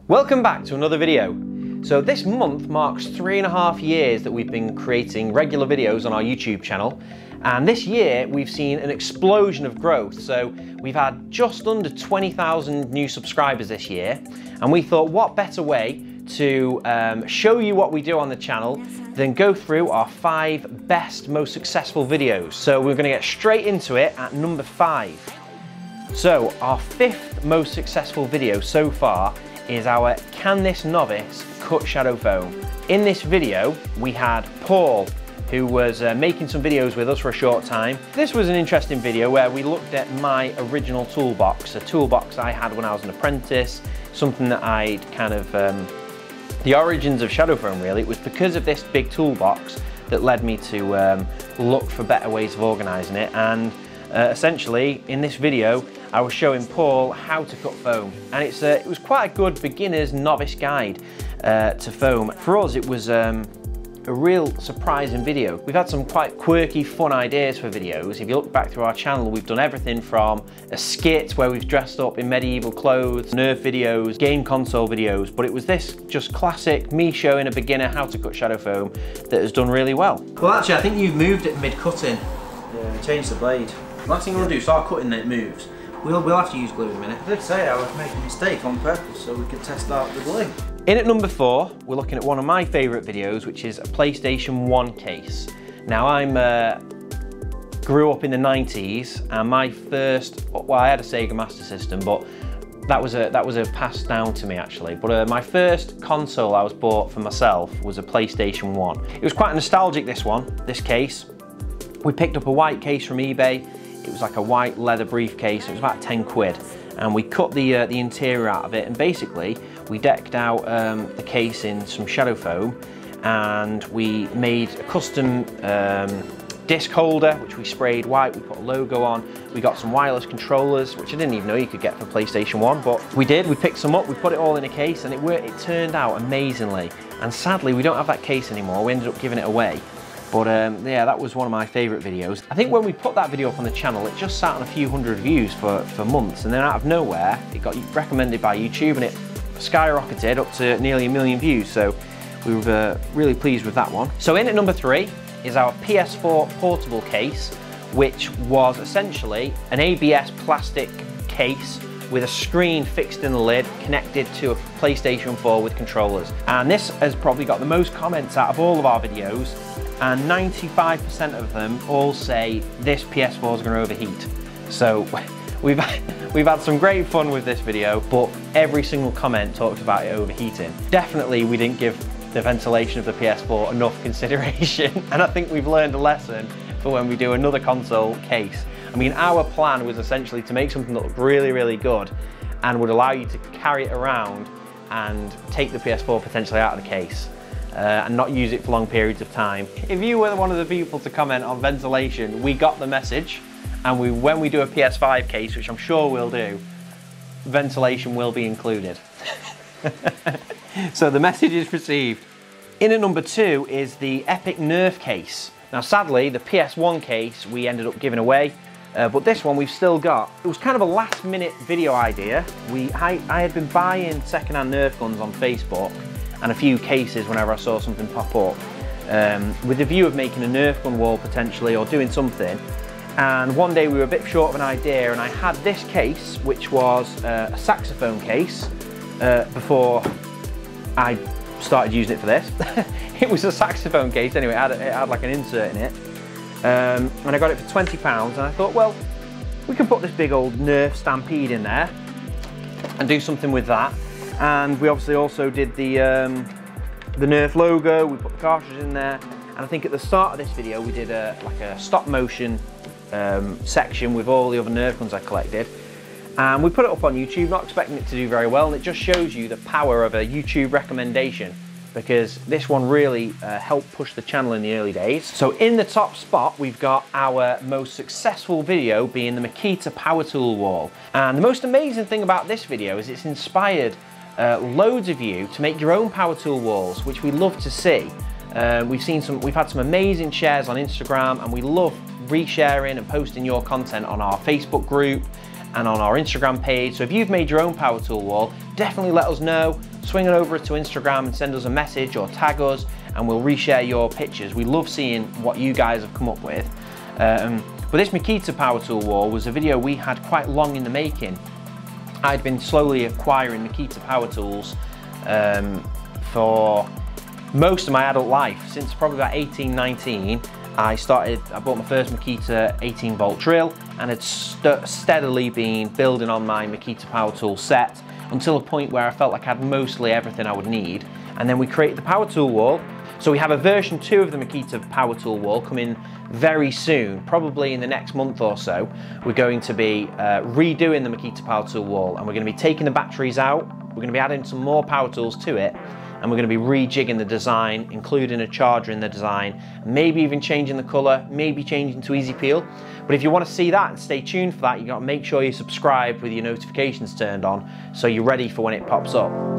Welcome back to another video. So this month marks 3.5 years that we've been creating regular videos on our YouTube channel. And this year we've seen an explosion of growth. So we've had just under 20,000 new subscribers this year. And we thought, what better way to show you what we do on the channel than go through our 5 best, most successful videos. So we're gonna get straight into it at number 5. So our 5th most successful video so far is our Can This Novice Cut Shadow Foam. In this video, we had Paul, who was making some videos with us for a short time. This was an interesting video where we looked at my original toolbox, a toolbox I had when I was an apprentice, something that I'd kind of, the origins of shadow foam really. It was because of this big toolbox that led me to look for better ways of organising it. And essentially, in this video, I was showing Paul how to cut foam, and it was quite a good beginner's novice guide to foam. For us, it was a real surprising video. We've had some quite quirky, fun ideas for videos. If you look back through our channel, we've done everything from a skit where we've dressed up in medieval clothes, Nerf videos, game console videos, but it was this just classic me showing a beginner how to cut shadow foam that has done really well. Well, actually, I think you've moved it mid-cutting. Yeah, change the blade. Last thing you want to do, start cutting and it moves. We'll have to use glue in a minute. I did say I would make a mistake on purpose so we could test out the glue. In at number 4, we're looking at one of my favourite videos, which is a PlayStation 1 case. Now I grew up in the 90s, and my first, well, I had a Sega Master System, but that was a pass down to me actually. But my first console I was bought for myself was a PlayStation 1. It was quite nostalgic, this case. We picked up a white case from eBay. It was like a white leather briefcase. It was about 10 quid. And we cut the interior out of it, and basically we decked out the case in some shadow foam, and we made a custom disc holder which we sprayed white. We put a logo on. We got some wireless controllers, which I didn't even know you could get for PlayStation 1, but we did. We picked some up, we put it all in a case, and it turned out amazingly. And sadly we don't have that case anymore. We ended up giving it away. But yeah, that was one of my favourite videos. I think when we put that video up on the channel, it just sat on a few hundred views for months, and then out of nowhere, it got recommended by YouTube and it skyrocketed up to nearly 1 million views. So we were really pleased with that one. So in at number 3 is our PS4 portable case, which was essentially an ABS plastic case with a screen fixed in the lid connected to a PlayStation 4 with controllers. And this has probably got the most comments out of all of our videos, and 95% of them all say this PS4 is going to overheat. So we've had some great fun with this video, but every single comment talked about it overheating. Definitely we didn't give the ventilation of the PS4 enough consideration, and I think we've learned a lesson for when we do another console case. I mean, our plan was essentially to make something that looked really, really good and would allow you to carry it around and take the PS4 potentially out of the case. And not use it for long periods of time. If you were one of the people to comment on ventilation, we got the message, and when we do a PS5 case, which I'm sure we'll do, ventilation will be included. So the message is received. In at number 2 is the Epic Nerf case. Now sadly, the PS1 case we ended up giving away, but this one we've still got. It was kind of a last minute video idea. I had been buying secondhand Nerf guns on Facebook, and a few cases whenever I saw something pop up, with the view of making a Nerf gun wall potentially, or doing something. And one day we were a bit short of an idea, and I had this case, which was a saxophone case, before I started using it for this. It was a saxophone case anyway, it had like an insert in it. And I got it for £20, and I thought, well, we can put this big old Nerf Stampede in there and do something with that. And we obviously also did the Nerf logo. We put the cartridge in there, and I think at the start of this video we did like a stop motion section with all the other Nerf guns I collected, and we put it up on YouTube, not expecting it to do very well, and it just shows you the power of a YouTube recommendation, because this one really helped push the channel in the early days. So in the top spot we've got our most successful video being the Makita power tool wall, and the most amazing thing about this video is it's inspired loads of you to make your own power tool walls, which we love to see. We've had some amazing shares on Instagram, and we love resharing and posting your content on our Facebook group and on our Instagram page. So if you've made your own power tool wall, definitely let us know. Swing it over to Instagram and send us a message or tag us, and we'll reshare your pictures. We love seeing what you guys have come up with. But this Makita power tool wall was a video we had quite long in the making. I'd been slowly acquiring Makita power tools for most of my adult life. Since probably about 18, 19, I bought my first Makita 18 volt drill and had steadily been building on my Makita power tool set until a point where I felt like I had mostly everything I would need. And then we created the power tool wall. So we have a version 2 of the Makita power tool wall coming very soon, probably in the next month or so. We're going to be redoing the Makita power tool wall, and we're going to be taking the batteries out. We're going to be adding some more power tools to it, and we're going to be rejigging the design, including a charger in the design, maybe even changing the color, maybe changing to easy peel. But if you want to see that and stay tuned for that, you got to make sure you subscribe with your notifications turned on so you're ready for when it pops up.